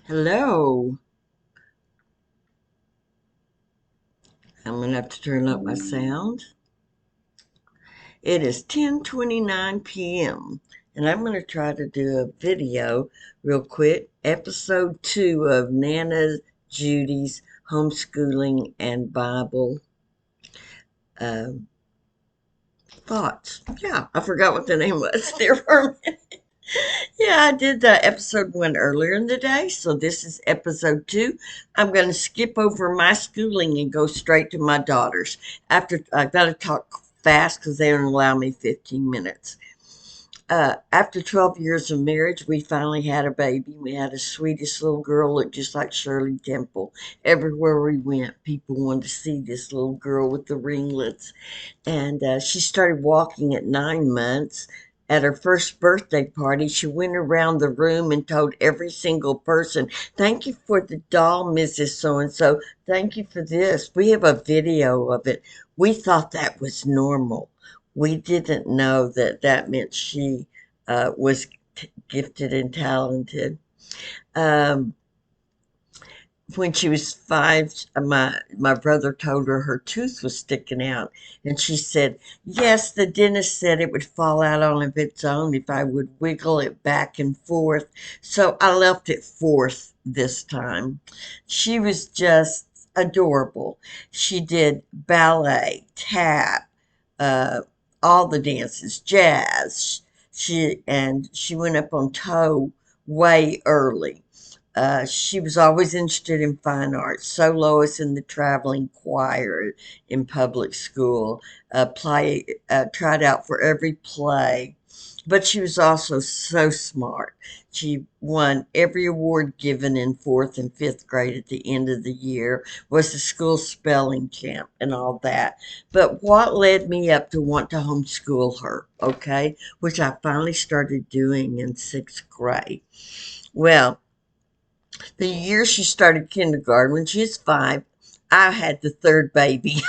Hello. I'm going to have to turn up my sound. It is 10:29 p.m. and I'm going to try to do a video real quick. Episode 2 of Nana Judy's Homeschooling and Bible um, Thoughts. Yeah, I forgot what the name was there for a minute. Yeah, I did episode 1 earlier in the day, so this is episode 2. I'm going to skip over my schooling and go straight to my daughters. After I got to talk fast because they don't allow me 15 minutes. After 12 years of marriage, we finally had a baby. We had a sweetest little girl, looked just like Shirley Temple. Everywhere we went, people wanted to see this little girl with the ringlets. And she started walking at 9 months. At her first birthday party, she went around the room and told every single person, "Thank you for the doll, Mrs. So and so. Thank you for this." We have a video of it. We thought that was normal. We didn't know that that meant she was gifted and talented. Um, when she was 5, my brother told her her tooth was sticking out, and she said, "Yes, the dentist said it would fall out on of its own if I would wiggle it back and forth." So I left it fourth this time. She was just adorable. She did ballet, tap, uh, all the dances, jazz. She went up on toe way early. She was always interested in fine arts. So Lois in the traveling choir in public school, tried out for every play. But she was also so smart. She won every award given in fourth and fifth grade at the end of the year, was the school spelling champ and all that. But what led me up to want to homeschool her, okay, which I finally started doing in sixth grade. Well, the year she started kindergarten, when she was 5, I had the third baby.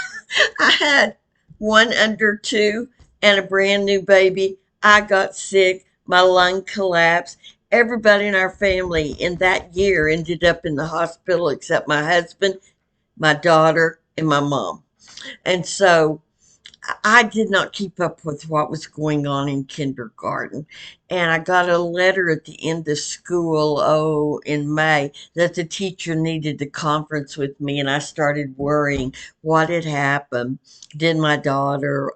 I had one under 2 and a brand new baby. I got sick. My lung collapsed. Everybody in our family in that year ended up in the hospital except my husband, my daughter, and my mom. And so I did not keep up with what was going on in kindergarten. And I got a letter at the end of school, in May, that the teacher needed to conference with me. And I started worrying what had happened. Did my daughter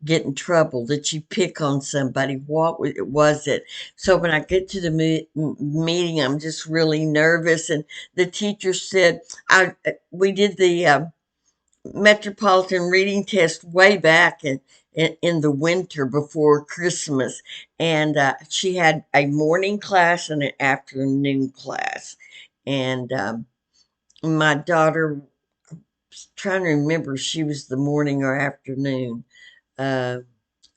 get in trouble? Did she pick on somebody? Was it? So when I get to the meeting, I'm just really nervous. And the teacher said, we did the metropolitan reading test way back in the winter before Christmas. And she had a morning class and an afternoon class. And my daughter, trying to remember if she was the morning or afternoon. Uh,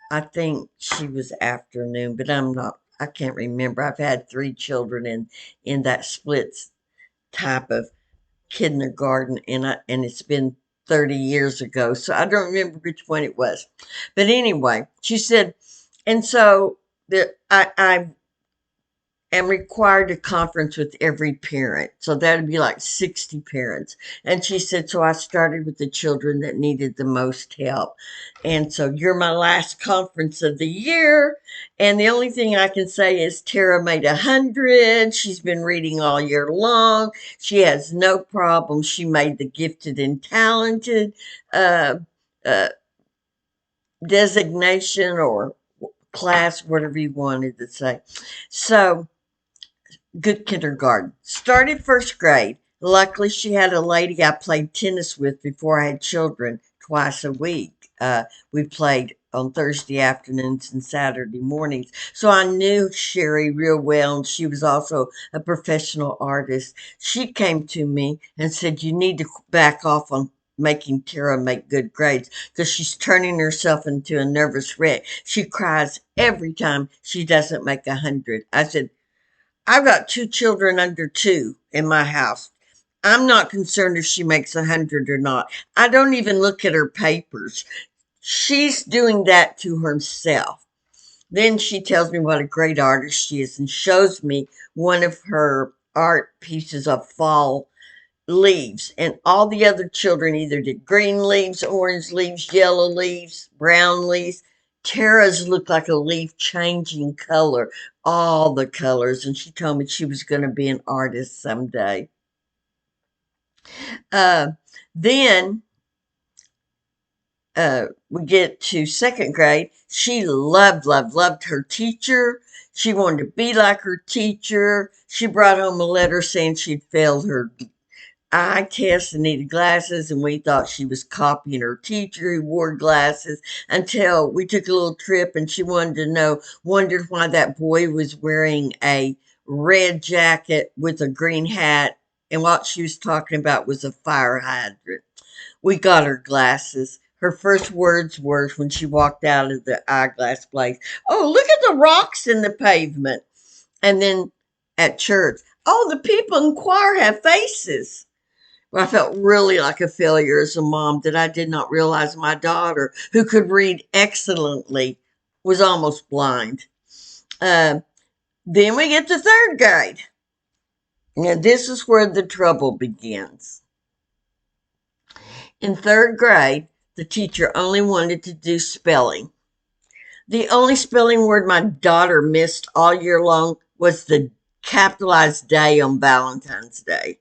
I think she was afternoon, but I can't remember. I've had 3 children in that split type of kindergarten, and it's been 30 years ago, so I don't remember which one it was. But anyway, she said, and so I am required to conference with every parent. So that'd be like 60 parents. And she said, so I started with the children that needed the most help. And so you're my last conference of the year. And the only thing I can say is Tara made 100. She's been reading all year long. She has no problem. She made the gifted and talented uh, uh, designation or class, whatever you wanted to say. So good kindergarten. Started first grade. Luckily, she had a lady I played tennis with before I had children twice a week. We played on Thursday afternoons and Saturday mornings. So I knew Sherry real well, and she was also a professional artist. She came to me and said, "You need to back off on making Tara make good grades because she's turning herself into a nervous wreck. She cries every time she doesn't make 100." I said, I've got 2 children under 2 in my house. I'm not concerned if she makes 100 or not. I don't even look at her papers. She's doing that to herself. Then she tells me what a great artist she is and shows me one of her. art pieces of fall leaves, and all the other children either did green leaves, orange leaves, yellow leaves, brown leaves. Tara's looked like a leaf changing color, all the colors, and she told me she was going to be an artist someday. Uh, then we get to second grade. She loved her teacher. She wanted to be like her teacher. She brought home a letter saying she'd failed her eye test and needed glasses, and we thought she was copying her teacher who wore glasses until we took a little trip and she wondered why that boy was wearing a red jacket with a green hat, and what she was talking about was a fire hydrant. We got her glasses. Her first words were when she walked out of the eyeglass place, "Oh, look at the rocks in the pavement." And then at church, "Oh, the people in choir have faces." Well, I felt really like a failure as a mom that I did not realize my daughter, who could read excellently, was almost blind. Uh, then we get to third grade. And this is where the trouble begins. In third grade, the teacher only wanted to do spelling. The only spelling word my daughter missed all year long was the capitalized day on Valentine's Day.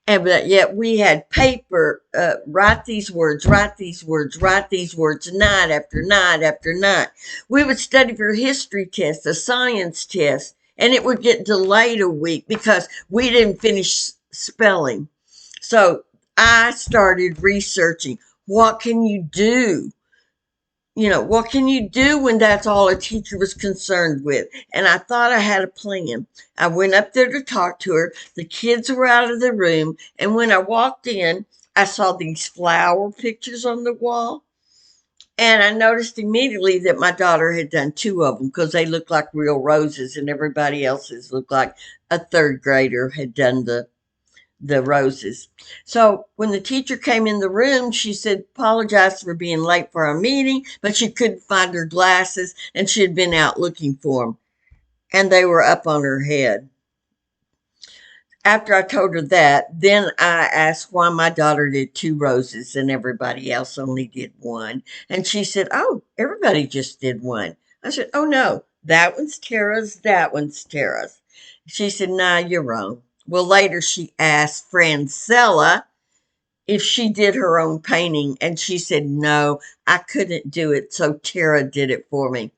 And but yet we had paper, write these words, write these words, write these words, night after night after night. We would study for a history test, a science test, and it would get delayed a week because we didn't finish spelling. So I started researching, what can you do? What can you do when that's all a teacher was concerned with? And I thought I had a plan. I went up there to talk to her. The kids were out of the room. And when I walked in, I saw these flower pictures on the wall. And I noticed immediately that my daughter had done two of them because they looked like real roses, and everybody else's looked like a third grader had done the roses. So when the teacher came in the room, she said, apologized for being late for our meeting, but she couldn't find her glasses and she had been out looking for them, and they were up on her head. After I told her that, then I asked why my daughter did two roses and everybody else only did one. And she said, oh, everybody just did one. I said, oh no, that one's Tara's, that one's Tara's. She said, nah, you're wrong. Well, later she asked Francella if she did her own painting, and she said, no, I couldn't do it, so Tara did it for me.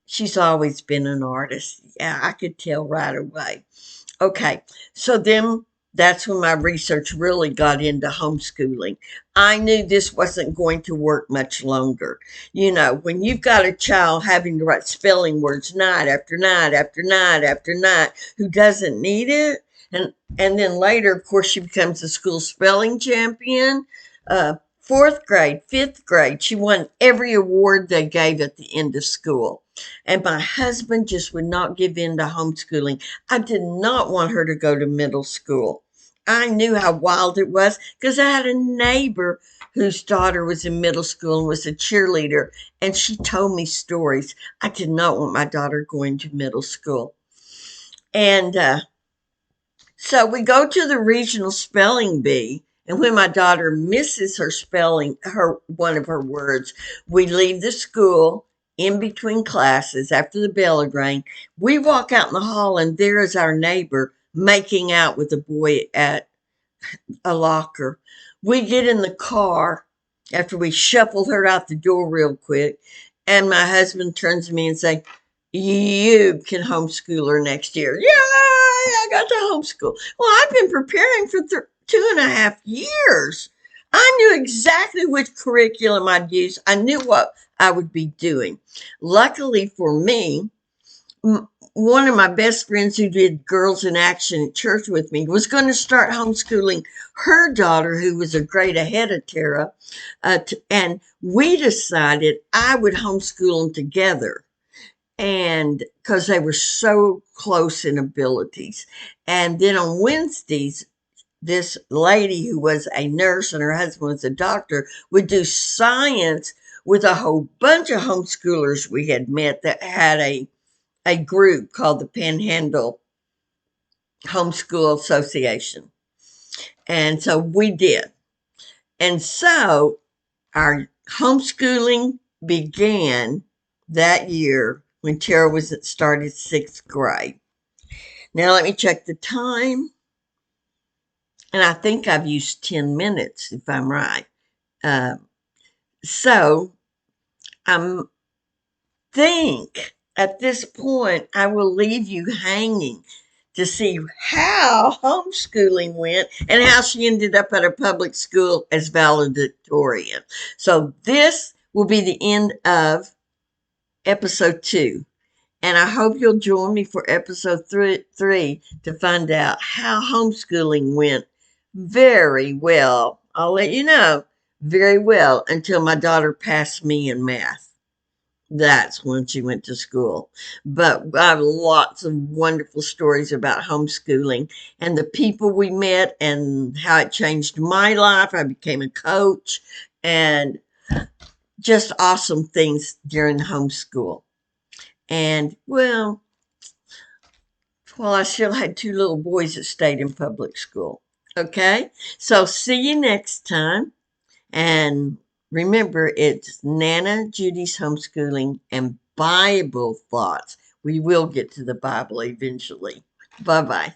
She's always been an artist. Yeah, I could tell right away. Okay, so then that's when my research really got into homeschooling. I knew this wasn't going to work much longer. When you've got a child having to write spelling words night after night after night after night who doesn't need it, and then later, of course, she becomes a school spelling champion. Fourth grade, fifth grade, she won every award they gave at the end of school. And my husband just would not give in to homeschooling. I did not want her to go to middle school. I knew how wild it was because I had a neighbor whose daughter was in middle school and was a cheerleader, and she told me stories. I did not want my daughter going to middle school. And so we go to the regional spelling bee, and when my daughter misses her spelling, one of her words, we leave the school in between classes after the bell had rang. We walk out in the hall, and there is our neighbor making out with a boy at a locker. We get in the car after we shuffled her out the door real quick, and my husband turns to me and says, you can homeschool her next year. Yeah, I got to homeschool. Well, I've been preparing for 2.5 years. I knew exactly which curriculum I'd use. I knew what I would be doing. Luckily for me, one of my best friends who did Girls in Action at church with me was going to start homeschooling her daughter, who was a grade ahead of Tara. And we decided I would homeschool them together, and because they were so close in abilities. And then on Wednesdays, this lady who was a nurse and her husband was a doctor would do science with a whole bunch of homeschoolers we had met that had a group called the Panhandle Homeschool Association. And so we did. And so our homeschooling began that year when Tara started 6th grade. Now let me check the time. And I think I've used 10 minutes, if I'm right. Uh, so I think at this point, I will leave you hanging to see how homeschooling went and how she ended up at a public school as valedictorian. So this will be the end of episode 2. And I hope you'll join me for episode three to find out how homeschooling went very well. I'll let you know very well until my daughter passed me in math. That's when she went to school. But I have lots of wonderful stories about homeschooling and the people we met and how it changed my life. I became a coach and just awesome things during homeschool. And well, I still had 2 little boys that stayed in public school. Okay, so see you next time. And remember, it's Nana Judy's homeschooling and Bible thoughts. We will get to the Bible eventually. Bye bye.